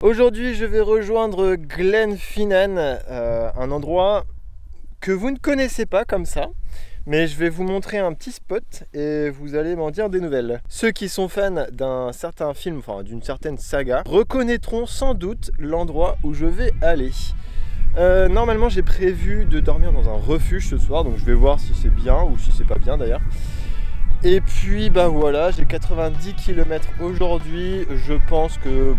Aujourd'hui, je vais rejoindre Glenfinnan, un endroit que vous ne connaissez pas comme ça, mais je vais vous montrer un petit spot et vous allez m'en dire des nouvelles. Ceux qui sont fans d'un certain film, enfin d'une certaine saga, reconnaîtront sans doute l'endroit où je vais aller. Normalement, j'ai prévu de dormir dans un refuge ce soir, donc je vais voir si c'est bien ou si c'est pas bien d'ailleurs. Et puis bah voilà, j'ai 90 km aujourd'hui, je pense que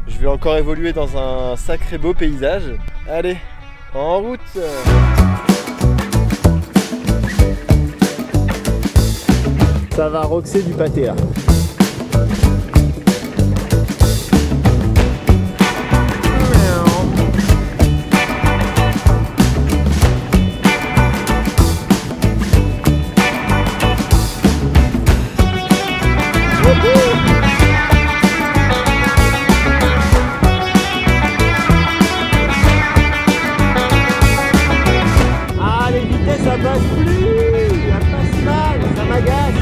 je vais encore évoluer dans un sacré beau paysage. Allez, en route! Ça va roxer du pâté là. Ça passe plus, ça passe mal, ça m'agace.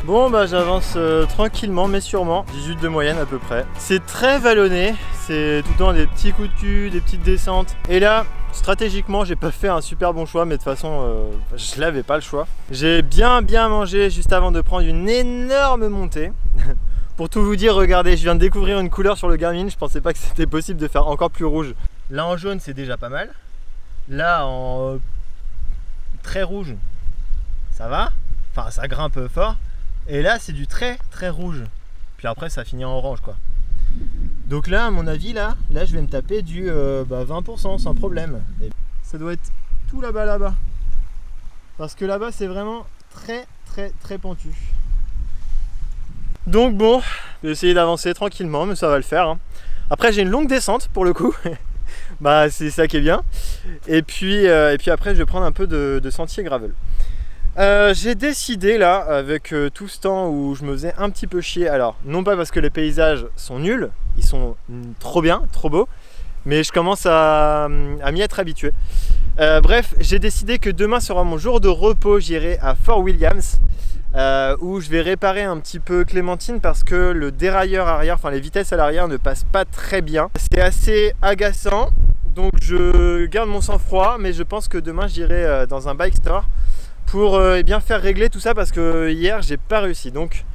Bon bah j'avance tranquillement mais sûrement, 18 de moyenne à peu près. C'est très vallonné, c'est tout le temps des petits coups de cul, des petites descentes. Et là, stratégiquement, j'ai pas fait un super bon choix, mais de toute façon, je n'avais pas le choix. J'ai bien mangé juste avant de prendre une énorme montée. Pour tout vous dire, regardez, je viens de découvrir une couleur sur le Garmin, je pensais pas que c'était possible de faire encore plus rouge. Là en jaune, c'est déjà pas mal. Là en très rouge, ça va, enfin ça grimpe fort. Et là c'est du très rouge. Puis après ça finit en orange quoi. Donc là à mon avis là je vais me taper du 20% sans problème. Et ça doit être tout là-bas. Parce que là-bas c'est vraiment très pentu. Donc bon, je vais essayer d'avancer tranquillement mais ça va le faire hein. Après j'ai une longue descente pour le coup. Bah c'est ça qui est bien. Et puis après je vais prendre un peu de sentier gravel. J'ai décidé là, avec tout ce temps où je me faisais un petit peu chier, alors non pas parce que les paysages sont nuls, ils sont trop bien, trop beaux, mais je commence à m'y être habitué. Bref, j'ai décidé que demain sera mon jour de repos, j'irai à Fort Williams, où je vais réparer un petit peu Clémentine parce que le dérailleur arrière, enfin les vitesses à l'arrière ne passent pas très bien. C'est assez agaçant, donc je garde mon sang-froid, mais je pense que demain j'irai dans un bike store pour bien faire régler tout ça parce que hier j'ai pas réussi, donc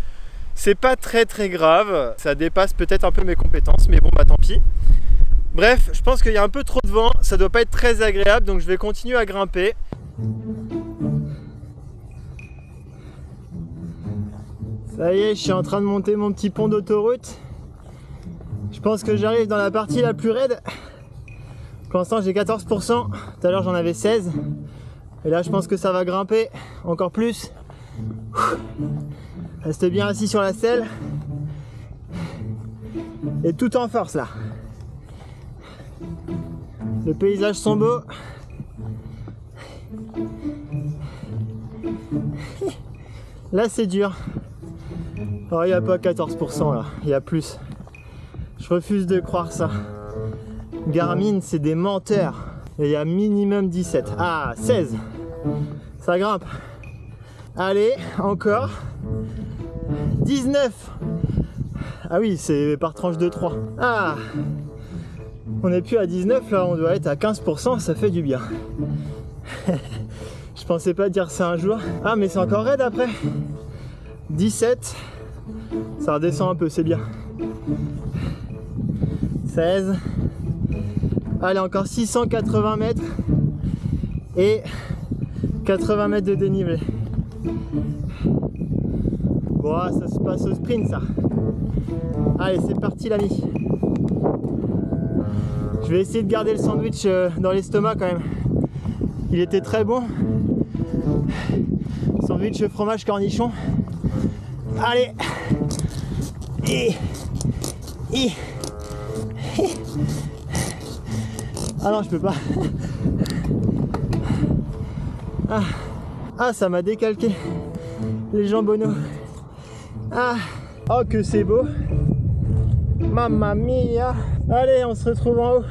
c'est pas très grave, ça dépasse peut-être un peu mes compétences mais bon bah tant pis. Bref, je pense qu'il y a un peu trop de vent, ça doit pas être très agréable donc je vais continuer à grimper. Ça y est, je suis en train de monter mon petit pont d'autoroute. Je pense que j'arrive dans la partie la plus raide. Pour l'instant j'ai 14%, tout à l'heure j'en avais 16. Et là je pense que ça va grimper encore plus. Reste bien assis sur la selle. Et tout en force là. Les paysages sont beaux. Là c'est dur. Alors il n'y a pas 14% là, il y a plus. Je refuse de croire ça. Garmin c'est des menteurs. Et il y a minimum 17. Ah, 16. Ça grimpe. Allez, encore. 19. Ah oui, c'est par tranche de 3. Ah, on n'est plus à 19, là, on doit être à 15%, ça fait du bien. Je pensais pas dire ça un jour. Ah, mais c'est encore raide après. 17. Ça redescend un peu, c'est bien. 16. Allez, encore 680 mètres et 80 mètres de dénivelé. Bon, ça se passe au sprint ça. Allez, c'est parti l'ami. Je vais essayer de garder le sandwich dans l'estomac quand même. Il était très bon. Sandwich fromage cornichon. Allez. Ah non, je peux pas. Ah. Ah, ça m'a décalqué les jambonneaux. Ah, oh que c'est beau. Mamma mia. Allez, on se retrouve en haut.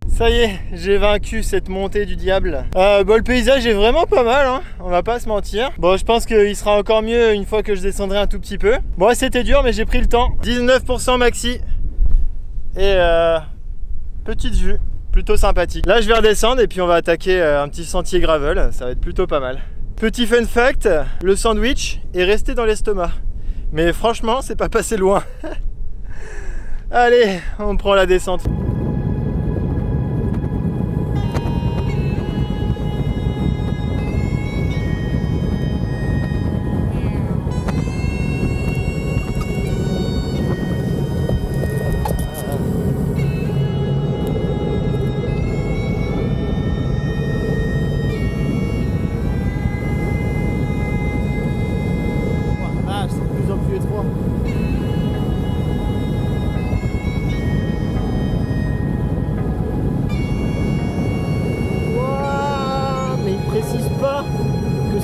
Ça y est, j'ai vaincu cette montée du diable. Bon, le paysage est vraiment pas mal, hein, on va pas se mentir. Bon, je pense qu'il sera encore mieux une fois que je descendrai un tout petit peu. Bon, c'était dur, mais j'ai pris le temps. 19% maxi. Et petite vue, plutôt sympathique. Là, je vais redescendre et puis on va attaquer un petit sentier gravel. Ça va être plutôt pas mal. Petit fun fact, le sandwich est resté dans l'estomac. Mais franchement, c'est pas passé loin. Allez, on prend la descente.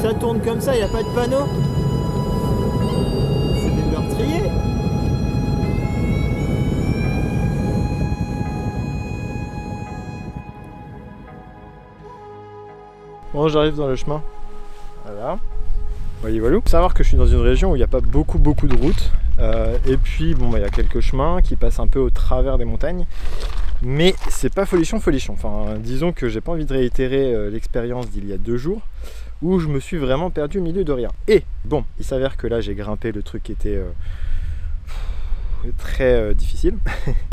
Ça tourne comme ça, il n'y a pas de panneau. C'est des meurtriers. Bon, j'arrive dans le chemin. Voilà. Voyez, voilà. Faut savoir que je suis dans une région où il n'y a pas beaucoup de routes. Et puis, bon, il y a quelques chemins qui passent un peu au travers des montagnes. Mais c'est pas folichon. Enfin, disons que j'ai pas envie de réitérer l'expérience d'il y a 2 jours. Où je me suis vraiment perdu au milieu de rien. Et bon, il s'avère que là j'ai grimpé le truc qui était très difficile.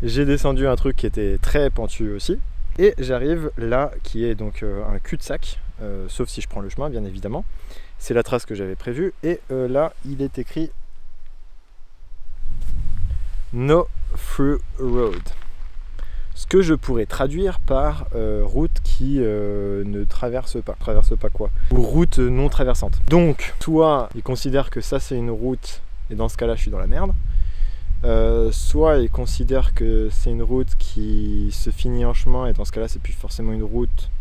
J'ai descendu un truc qui était très pentu aussi. Et j'arrive là qui est donc un cul-de-sac, sauf si je prends le chemin bien évidemment. C'est la trace que j'avais prévue. Et là il est écrit No Through Road. Ce que je pourrais traduire par route qui ne traverse pas. Traverse pas quoi? Ou route non traversante. Donc, soit ils considèrent que ça c'est une route, et dans ce cas-là je suis dans la merde. Soit ils considèrent que c'est une route qui se finit en chemin, et dans ce cas-là c'est plus forcément une route,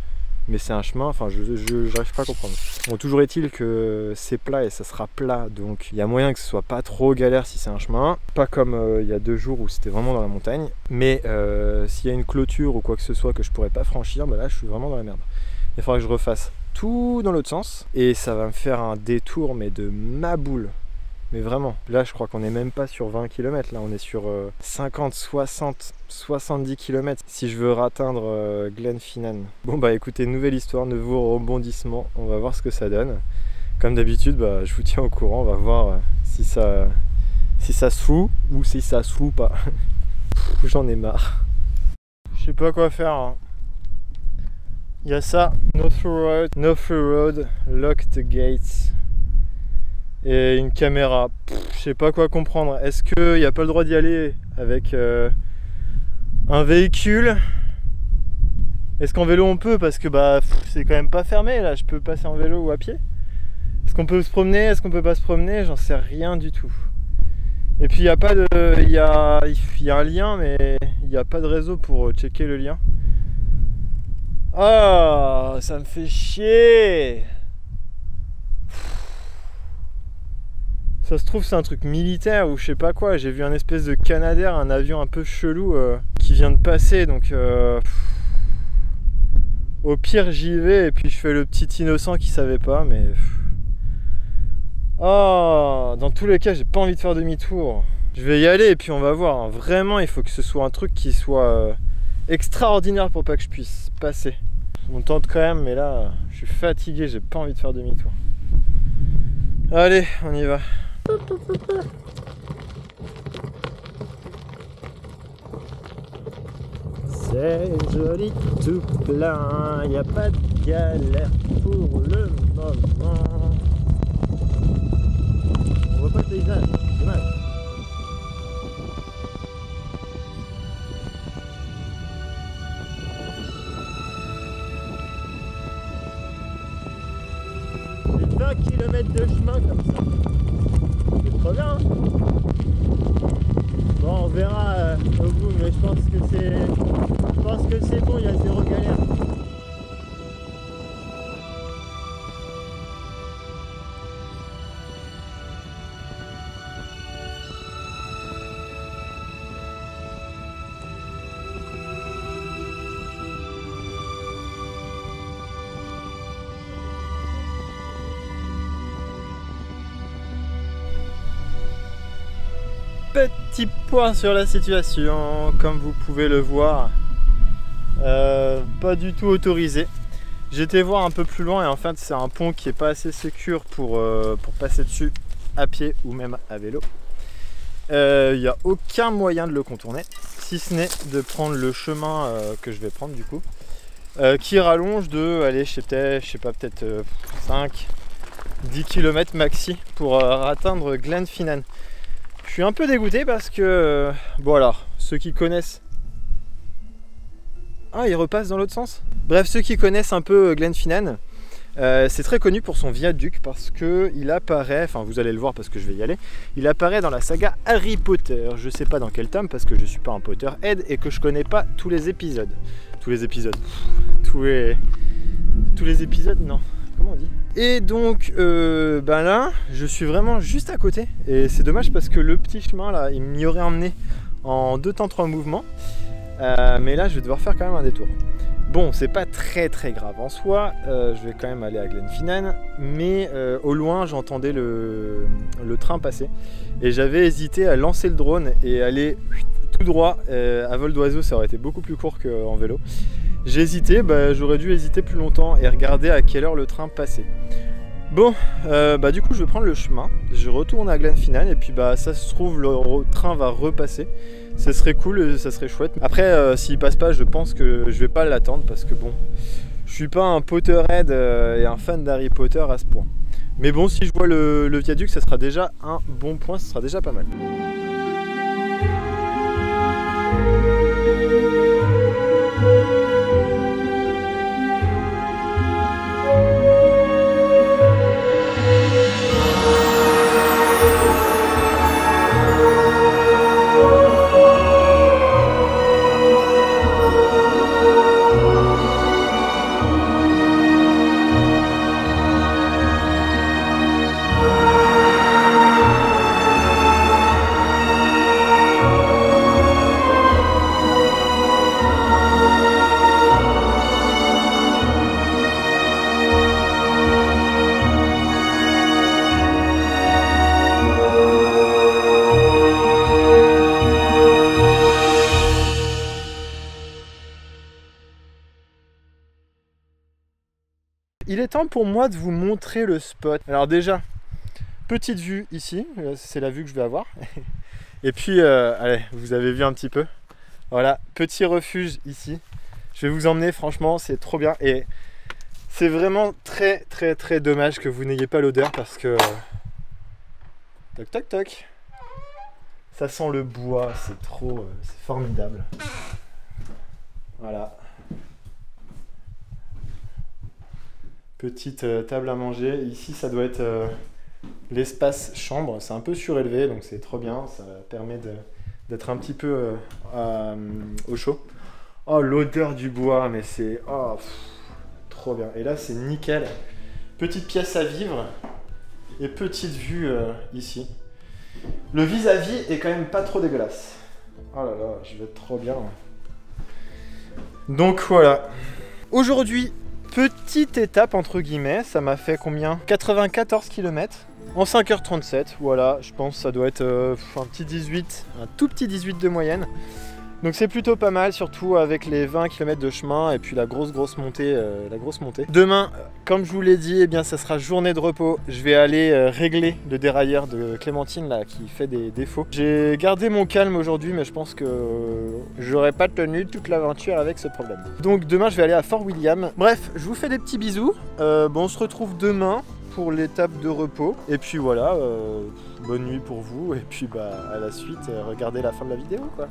mais c'est un chemin. Enfin, je n'arrive pas à comprendre. Bon, toujours est-il que c'est plat et ça sera plat, donc il y a moyen que ce soit pas trop galère si c'est un chemin. Pas comme il y a 2 jours où c'était vraiment dans la montagne. Mais s'il y a une clôture ou quoi que ce soit que je pourrais pas franchir, bah là je suis vraiment dans la merde. Il faudra que je refasse tout dans l'autre sens. Et ça va me faire un détour, mais de ma boule. Mais vraiment, là je crois qu'on n'est même pas sur 20 km, là on est sur 50, 60, 70 km si je veux atteindre Glenfinnan. Bon bah écoutez, nouvelle histoire, nouveau rebondissement, on va voir ce que ça donne. Comme d'habitude, bah, je vous tiens au courant, on va voir si ça se fout ou si ça se fout pas. J'en ai marre. Je sais pas quoi faire, hein. Il y a ça, no through road, lock the gates. Et une caméra, je sais pas quoi comprendre. Est-ce qu'il n'y a pas le droit d'y aller avec un véhicule? Est-ce qu'en vélo on peut? Parce que bah c'est quand même pas fermé là, je peux passer en vélo ou à pied. Est-ce qu'on peut se promener? Est-ce qu'on peut pas se promener? J'en sais rien du tout. Et puis il n'y a pas de. Il y a un lien, mais il n'y a pas de réseau pour checker le lien. Ah, ça me fait chier! Ça se trouve c'est un truc militaire ou je sais pas quoi. J'ai vu un espèce de Canadair, un avion un peu chelou qui vient de passer. Donc au pire j'y vais et puis je fais le petit innocent qui savait pas. Mais oh, dans tous les cas j'ai pas envie de faire demi-tour. Je vais y aller et puis on va voir, hein. Vraiment il faut que ce soit un truc qui soit extraordinaire pour pas que je puisse passer. On tente quand même, mais là je suis fatigué, j'ai pas envie de faire demi-tour. Allez, on y va. C'est joli tout plein, y a pas de galère pour le moment. On voit pas le paysage, dommage. C'est 20 km de chemin comme ça. C'est trop bien, hein. Bon, on verra au bout, mais je pense que c'est bon, il y a zéro galère. petit point sur la situation, comme vous pouvez le voir, pas du tout autorisé. J'étais voir un peu plus loin et en fait c'est un pont qui est pas assez sécure pour passer dessus à pied ou même à vélo. Il n'y a aucun moyen de le contourner, si ce n'est de prendre le chemin que je vais prendre du coup, qui rallonge de, allez, je sais pas, peut-être 5-10 km maxi pour atteindre Glenfinnan. Je suis un peu dégoûté parce que, bon alors, ceux qui connaissent... Ah, il repasse dans l'autre sens. Bref, ceux qui connaissent un peu Glenfinnan, c'est très connu pour son viaduc parce que il apparaît, enfin vous allez le voir parce que je vais y aller, il apparaît dans la saga Harry Potter. Je sais pas dans quel tome parce que je suis pas un Potterhead et que je connais pas tous les épisodes. Tous les épisodes, non, comment on dit? Et donc ben là, je suis vraiment juste à côté et c'est dommage parce que le petit chemin là, il m'y aurait emmené en 2 temps 3 mouvements, mais là je vais devoir faire quand même un détour. Bon, c'est pas très grave en soi, je vais quand même aller à Glenfinnan, mais au loin j'entendais le train passer et j'avais hésité à lancer le drone et aller tout droit. À vol d'oiseau ça aurait été beaucoup plus court qu'en vélo. J'ai hésité, j'aurais dû hésiter plus longtemps et regarder à quelle heure le train passait. Bon, du coup je vais prendre le chemin, je retourne à Glenfinnan et puis ça se trouve le train va repasser. Ça serait cool, ça serait chouette. Après, s'il passe pas, je pense que je vais pas l'attendre parce que bon, je suis pas un Potterhead et un fan d'Harry Potter à ce point. Mais bon, si je vois le viaduc, ça sera déjà un bon point, ça sera déjà pas mal. Il est temps pour moi de vous montrer le spot. Alors déjà, petite vue ici, c'est la vue que je vais avoir. Et puis, allez, vous avez vu un petit peu. Voilà, petit refuge ici. Je vais vous emmener, franchement, c'est trop bien. Et c'est vraiment très dommage que vous n'ayez pas l'odeur parce que... Toc toc toc. Ça sent le bois, c'est trop... c'est formidable. Voilà. Petite table à manger. Ici, ça doit être l'espace chambre. C'est un peu surélevé, donc c'est trop bien. Ça permet d'être un petit peu au chaud. Oh, l'odeur du bois, mais c'est trop bien. Et là, c'est nickel. Petite pièce à vivre et petite vue ici. Le vis-à-vis est quand même pas trop dégueulasse. Oh là là, je vais être trop bien. Donc voilà. Aujourd'hui, petite étape entre guillemets, ça m'a fait combien? 94 km en 5h37, voilà, je pense que ça doit être un petit 18, un tout petit 18 de moyenne. Donc c'est plutôt pas mal, surtout avec les 20 km de chemin et puis la grosse montée, Demain, comme je vous l'ai dit, eh bien ça sera journée de repos. Je vais aller régler le dérailleur de Clémentine là qui fait des défauts. J'ai gardé mon calme aujourd'hui, mais je pense que j'aurais pas tenu toute l'aventure avec ce problème. Donc demain je vais aller à Fort William. Bref, je vous fais des petits bisous. On se retrouve demain pour l'étape de repos. Et puis voilà, bonne nuit pour vous. Et puis à la suite, regardez la fin de la vidéo quoi.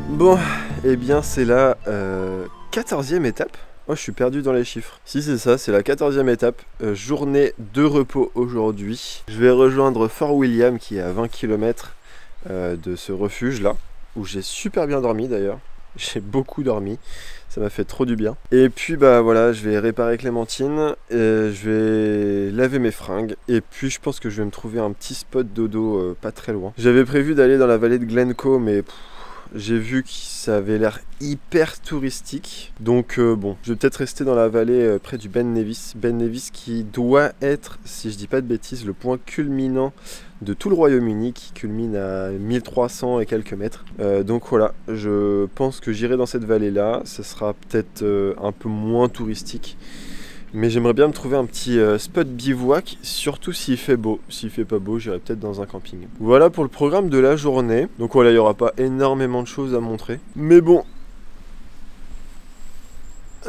Bon, et bien c'est la 14e étape. Oh, je suis perdu dans les chiffres. Si c'est ça, c'est la 14e étape. Journée de repos aujourd'hui. Je vais rejoindre Fort William qui est à 20 km de ce refuge là, où j'ai super bien dormi d'ailleurs. J'ai beaucoup dormi, ça m'a fait trop du bien. Et puis voilà, je vais réparer Clémentine, et je vais laver mes fringues. Et puis je pense que je vais me trouver un petit spot dodo pas très loin. J'avais prévu d'aller dans la vallée de Glencoe, mais J'ai vu que ça avait l'air hyper touristique. Donc bon, je vais peut-être rester dans la vallée près du Ben Nevis. Ben Nevis qui doit être, si je dis pas de bêtises, le point culminant de tout le Royaume-Uni, qui culmine à 1300 et quelques mètres. Donc voilà, je pense que j'irai dans cette vallée-là. Ce sera peut-être un peu moins touristique. Mais j'aimerais bien me trouver un petit spot bivouac, surtout s'il fait beau. S'il fait pas beau, j'irai peut-être dans un camping. Voilà pour le programme de la journée. Donc voilà, il n'y aura pas énormément de choses à montrer. Mais bon,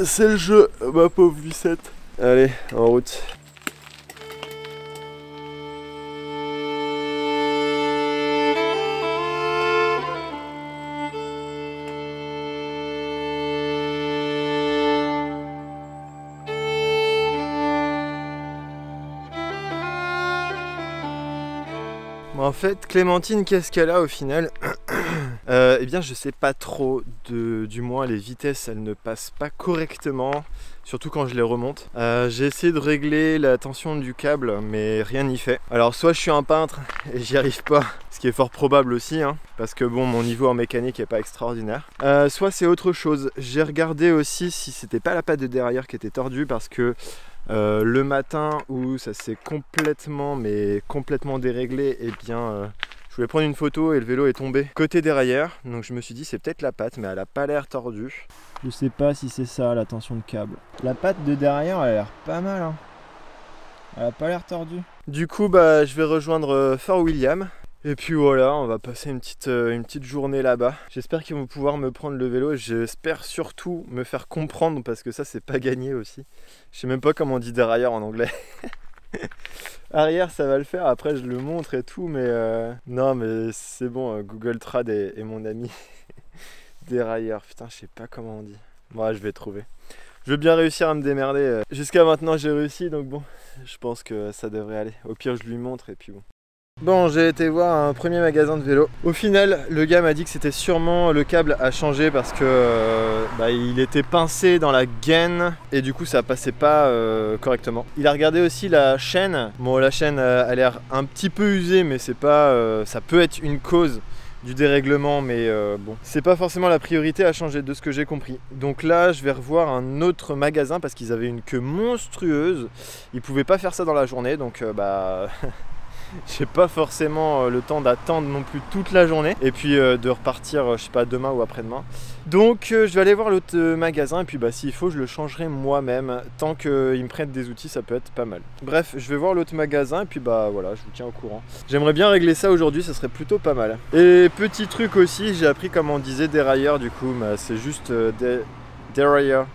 c'est le jeu, ma pauvre Lucette. Allez, en route. En fait, Clémentine, qu'est-ce qu'elle a au final? Eh bien, je sais pas trop. Du moins, les vitesses, elles ne passent pas correctement, surtout quand je les remonte. J'ai essayé de régler la tension du câble, mais rien n'y fait. Alors, soit je suis un peintre et j'y arrive pas, ce qui est fort probable aussi, hein, parce que bon, mon niveau en mécanique est pas extraordinaire. Soit c'est autre chose. J'ai regardé aussi si c'était pas la patte de derrière qui était tordue, parce que le matin où ça s'est complètement déréglé, et bien je voulais prendre une photo et le vélo est tombé côté dérailleur, donc je me suis dit c'est peut-être la patte, mais elle a pas l'air tordue. Je sais pas si c'est ça la tension de câble. La patte de derrière elle a l'air pas mal, hein. Elle a pas l'air tordue. Du coup bah je vais rejoindre Fort William. Et puis voilà, on va passer une petite journée là-bas. J'espère qu'ils vont pouvoir me prendre le vélo et j'espère surtout me faire comprendre, parce que ça c'est pas gagné aussi. Je sais même pas comment on dit dérailleur en anglais. Arrière ça va le faire, après je le montre et tout, mais non mais c'est bon, Google Trad est mon ami. Dérailleur, putain je sais pas comment on dit. Bon, je vais trouver. Je veux bien réussir à me démerder. Jusqu'à maintenant j'ai réussi, donc bon, je pense que ça devrait aller. Au pire je lui montre et puis bon. Bon, j'ai été voir un premier magasin de vélo. Au final, le gars m'a dit que c'était sûrement le câble à changer, parce que il était pincé dans la gaine et du coup ça passait pas correctement. Il a regardé aussi la chaîne. Bon, la chaîne a l'air un petit peu usée, mais c'est pas, ça peut être une cause du dérèglement, mais bon, c'est pas forcément la priorité à changer, de ce que j'ai compris. Donc là, je vais revoir un autre magasin parce qu'ils avaient une queue monstrueuse. Ils pouvaient pas faire ça dans la journée, donc j'ai pas forcément le temps d'attendre non plus toute la journée et puis de repartir, je sais pas, demain ou après-demain. Donc je vais aller voir l'autre magasin et puis s'il faut je le changerai moi-même. Tant qu'ils me prêtent des outils, ça peut être pas mal. Bref, je vais voir l'autre magasin et puis voilà, je vous tiens au courant. J'aimerais bien régler ça aujourd'hui, ça serait plutôt pas mal. Et petit truc aussi, j'ai appris comment on disait dérailleur, du coup c'est juste dérailleur.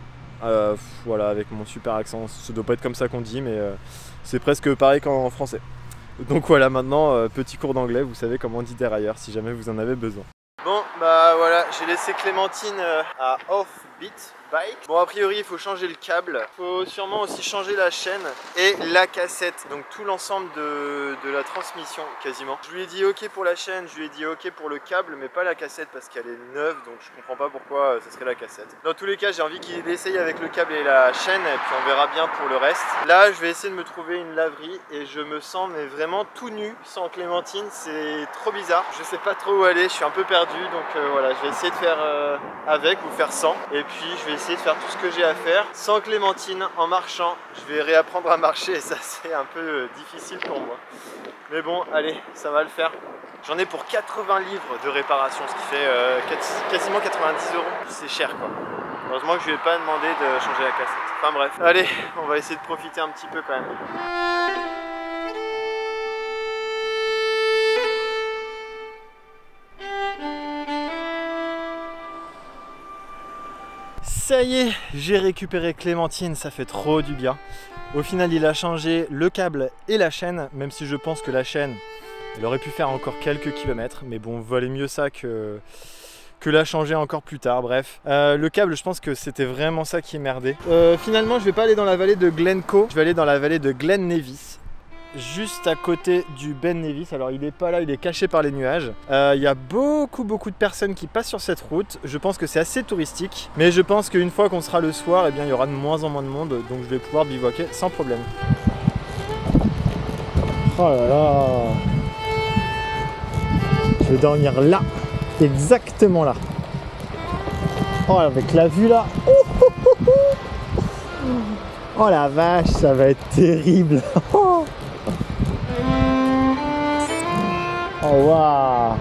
Voilà, avec mon super accent, ça doit pas être comme ça qu'on dit, mais c'est presque pareil qu'en français. Donc voilà, maintenant, petit cours d'anglais, vous savez comment on dit dérailleur si jamais vous en avez besoin. Bon, voilà, j'ai laissé Clémentine à Offbeat Bike. Bon, a priori, il faut changer le câble. Il faut sûrement aussi changer la chaîne et la cassette. Donc tout l'ensemble de la transmission, quasiment. Je lui ai dit ok pour la chaîne, je lui ai dit ok pour le câble, mais pas la cassette parce qu'elle est neuve. Donc je comprends pas pourquoi ce serait la cassette. Dans tous les cas, j'ai envie qu'il essaye avec le câble et la chaîne, et puis on verra bien pour le reste. Là, je vais essayer de me trouver une laverie et je me sens vraiment tout nu sans Clémentine. C'est trop bizarre. Je sais pas trop où aller, je suis un peu perdu. Donc voilà, je vais essayer de faire avec ou faire sans. Et puis je vais essayer de faire tout ce que j'ai à faire sans Clémentine, en marchant. Je vais réapprendre à marcher et ça c'est un peu difficile pour moi. Mais bon, allez, ça va le faire. J'en ai pour 80 livres de réparation, ce qui fait quasiment 90 €. C'est cher quoi. Heureusement que je ne vais pas demander de changer la cassette. Enfin bref, allez, on va essayer de profiter un petit peu quand même. Ça y est, j'ai récupéré Clémentine, ça fait trop du bien. Au final, il a changé le câble et la chaîne, même si je pense que la chaîne, elle aurait pu faire encore quelques kilomètres, mais bon, valait mieux ça que la changer encore plus tard, bref. Le câble, je pense que c'était vraiment ça qui merdait. Finalement, je vais pas aller dans la vallée de Glencoe, je vais aller dans la vallée de Glen Nevis, juste à côté du Ben Nevis. Alors il est pas là, il est caché par les nuages. Il y a beaucoup de personnes qui passent sur cette route. Je pense que c'est assez touristique, mais je pense qu'une fois qu'on sera le soir, eh bien, il y aura de moins en moins de monde, donc je vais pouvoir bivouaquer sans problème. Oh là là, je vais dormir là, exactement là. Oh, avec la vue là. Oh la vache, ça va être terrible. Oh waouh.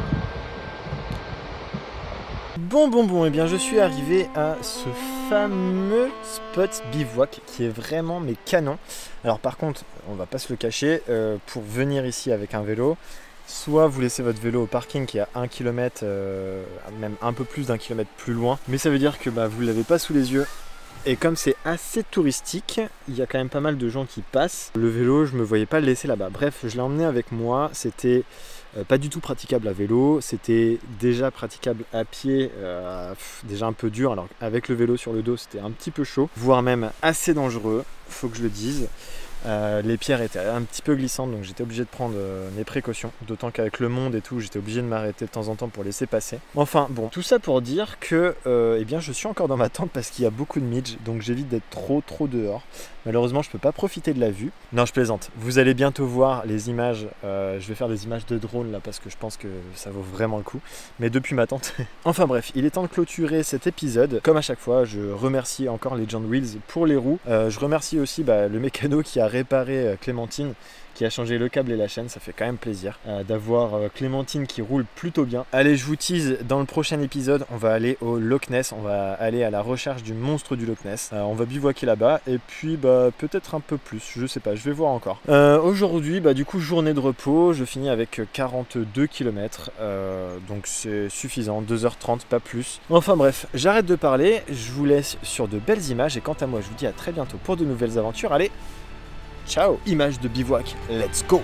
Bon, et bien je suis arrivé à ce fameux spot bivouac qui est vraiment mais canon. Alors par contre, on va pas se le cacher, pour venir ici avec un vélo, soit vous laissez votre vélo au parking qui est à 1 km, même un peu plus d'1 kilomètre plus loin, mais ça veut dire que vous ne l'avez pas sous les yeux. Et comme c'est assez touristique, il y a quand même pas mal de gens qui passent. Le vélo, je me voyais pas le laisser là-bas. Bref, je l'ai emmené avec moi. C'était pas du tout praticable à vélo. C'était déjà praticable à pied, déjà un peu dur. Alors avec le vélo sur le dos, c'était un petit peu chaud, voire même assez dangereux, faut que je le dise. Les pierres étaient un petit peu glissantes, donc j'étais obligé de prendre mes précautions, d'autant qu'avec le monde et tout, j'étais obligé de m'arrêter de temps en temps pour laisser passer. Enfin bon, tout ça pour dire que eh bien, je suis encore dans ma tente parce qu'il y a beaucoup de midge, donc j'évite d'être trop dehors. Malheureusement, je peux pas profiter de la vue. Non, je plaisante. Vous allez bientôt voir les images. Je vais faire des images de drone là parce que je pense que ça vaut vraiment le coup. Mais depuis ma tente. Enfin bref, il est temps de clôturer cet épisode. Comme à chaque fois, je remercie encore les Legend Wheels pour les roues. Je remercie aussi le mécano qui a réparé Clémentine, qui a changé le câble et la chaîne. Ça fait quand même plaisir d'avoir Clémentine qui roule plutôt bien. Allez, je vous tease, dans le prochain épisode, on va aller au Loch Ness. On va aller à la recherche du monstre du Loch Ness. On va bivouaquer là-bas et puis peut-être un peu plus, je sais pas, je vais voir encore. Aujourd'hui, du coup, journée de repos, je finis avec 42 km, donc c'est suffisant, 2h30, pas plus. Enfin bref, j'arrête de parler, je vous laisse sur de belles images et quant à moi, je vous dis à très bientôt pour de nouvelles aventures. Allez, ciao! Image de bivouac, let's go!